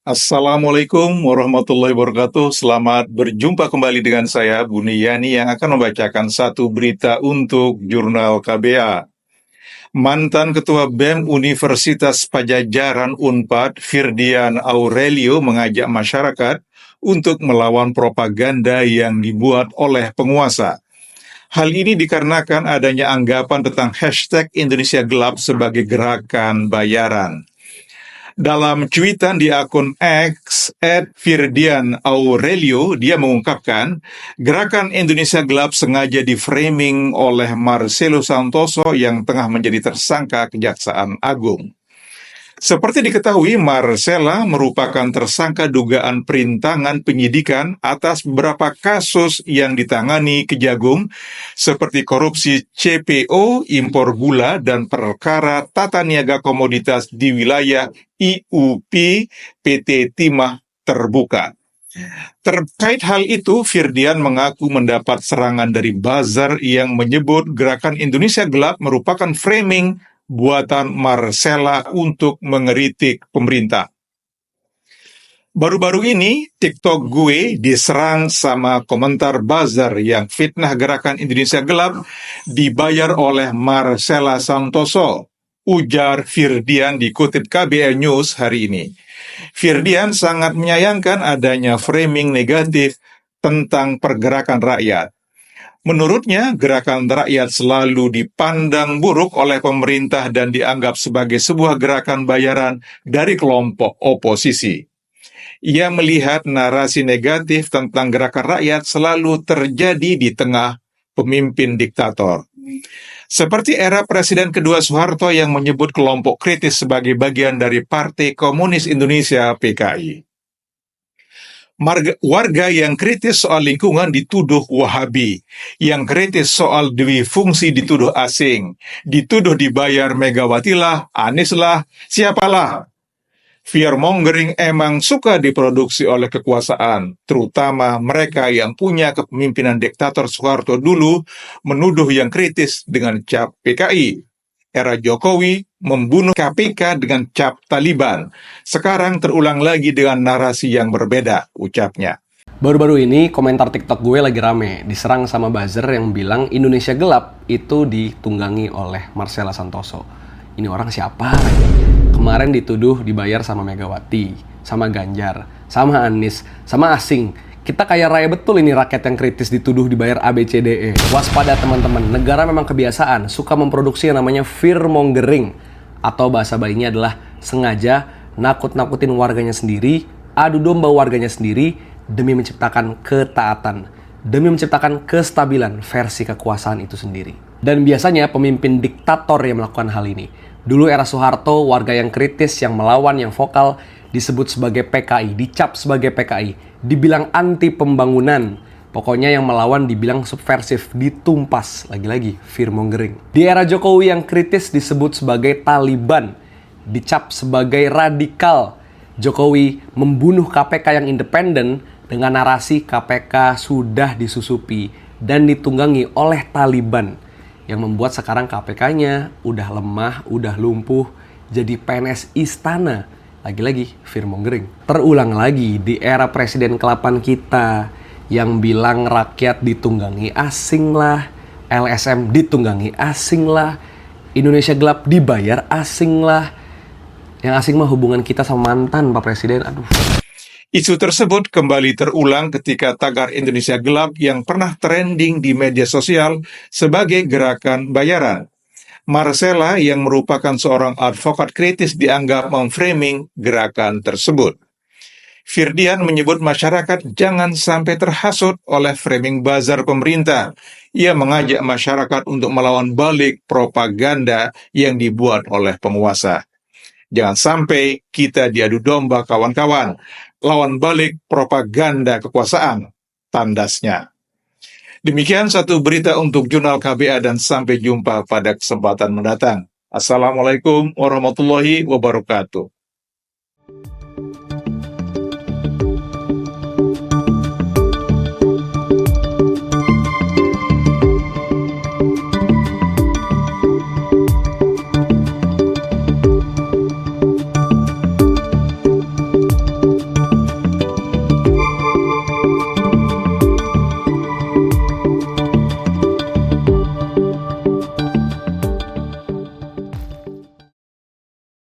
Assalamualaikum warahmatullahi wabarakatuh. Selamat berjumpa kembali dengan saya, Buniyani, yang akan membacakan satu berita untuk Jurnal KBA. Mantan Ketua BEM Universitas Pajajaran Unpad, Firdian Aurelio, mengajak masyarakat untuk melawan propaganda yang dibuat oleh penguasa. Hal ini dikarenakan adanya anggapan tentang hashtag Indonesia Gelap sebagai gerakan bayaran. Dalam cuitan di akun X @Firdian Aurelio, dia mengungkapkan gerakan Indonesia Gelap sengaja diframing oleh Marcelo Santoso yang tengah menjadi tersangka Kejaksaan Agung. Seperti diketahui, Marcela merupakan tersangka dugaan perintangan penyidikan atas beberapa kasus yang ditangani Kejagung, seperti korupsi CPO, impor gula, dan perkara tata niaga komoditas di wilayah IUP PT Timah Terbuka. Terkait hal itu, Firdian mengaku mendapat serangan dari buzzer yang menyebut gerakan Indonesia Gelap merupakan framing buatan Marcela untuk mengeritik pemerintah. Baru-baru ini, TikTok gue diserang sama komentar buzzer yang fitnah gerakan Indonesia Gelap dibayar oleh Marcela Santoso, ujar Firdian dikutip KBR News hari ini. Firdian sangat menyayangkan adanya framing negatif tentang pergerakan rakyat. Menurutnya, gerakan rakyat selalu dipandang buruk oleh pemerintah dan dianggap sebagai sebuah gerakan bayaran dari kelompok oposisi. Ia melihat narasi negatif tentang gerakan rakyat selalu terjadi di tengah pemimpin diktator. Seperti era Presiden kedua Soeharto yang menyebut kelompok kritis sebagai bagian dari Partai Komunis Indonesia (PKI). Warga yang kritis soal lingkungan dituduh Wahabi, yang kritis soal dwi fungsi dituduh asing, dituduh dibayar Megawati lah, Anies lah, siapalah. Fearmongering emang suka diproduksi oleh kekuasaan, terutama mereka yang punya kepemimpinan diktator Soeharto dulu menuduh yang kritis dengan cap PKI. Era Jokowi membunuh KPK dengan cap Taliban. Sekarang terulang lagi dengan narasi yang berbeda, ucapnya. Baru-baru ini komentar TikTok gue lagi rame, diserang sama buzzer yang bilang Indonesia Gelap itu ditunggangi oleh Marcela Santoso. Ini orang siapa? Kemarin dituduh dibayar sama Megawati, sama Ganjar, sama Anies, sama asing. Kita kaya raya betul ini rakyat yang kritis dituduh dibayar ABCDE. Waspada teman-teman, negara memang kebiasaan suka memproduksi yang namanya fearmongering. Atau bahasa baiknya adalah sengaja nakut-nakutin warganya sendiri, adu domba warganya sendiri demi menciptakan ketaatan, demi menciptakan kestabilan versi kekuasaan itu sendiri. Dan biasanya pemimpin diktator yang melakukan hal ini. Dulu era Soeharto, warga yang kritis, yang melawan, yang vokal disebut sebagai PKI, dicap sebagai PKI, dibilang anti pembangunan. Pokoknya yang melawan dibilang subversif, ditumpas. Lagi-lagi, fearmongering. Di era Jokowi yang kritis disebut sebagai Taliban, dicap sebagai radikal. Jokowi membunuh KPK yang independen dengan narasi KPK sudah disusupi dan ditunggangi oleh Taliban. Yang membuat sekarang KPK-nya udah lemah, udah lumpuh, jadi PNS istana. Lagi-lagi fearmongering. Terulang lagi di era Presiden ke-8 kita yang bilang rakyat ditunggangi asing lah, LSM ditunggangi asing lah, Indonesia Gelap dibayar asing lah. Yang asing mah hubungan kita sama mantan Pak Presiden, aduh. Isu tersebut kembali terulang ketika tagar Indonesia Gelap yang pernah trending di media sosial sebagai gerakan bayaran. Marcela yang merupakan seorang advokat kritis dianggap memframing gerakan tersebut. Firdian menyebut masyarakat jangan sampai terhasut oleh framing buzzer pemerintah. Ia mengajak masyarakat untuk melawan balik propaganda yang dibuat oleh penguasa. Jangan sampai kita diadu domba kawan-kawan. Lawan balik propaganda kekuasaan, tandasnya. Demikian satu berita untuk Jurnal KBA dan sampai jumpa pada kesempatan mendatang. Assalamualaikum warahmatullahi wabarakatuh.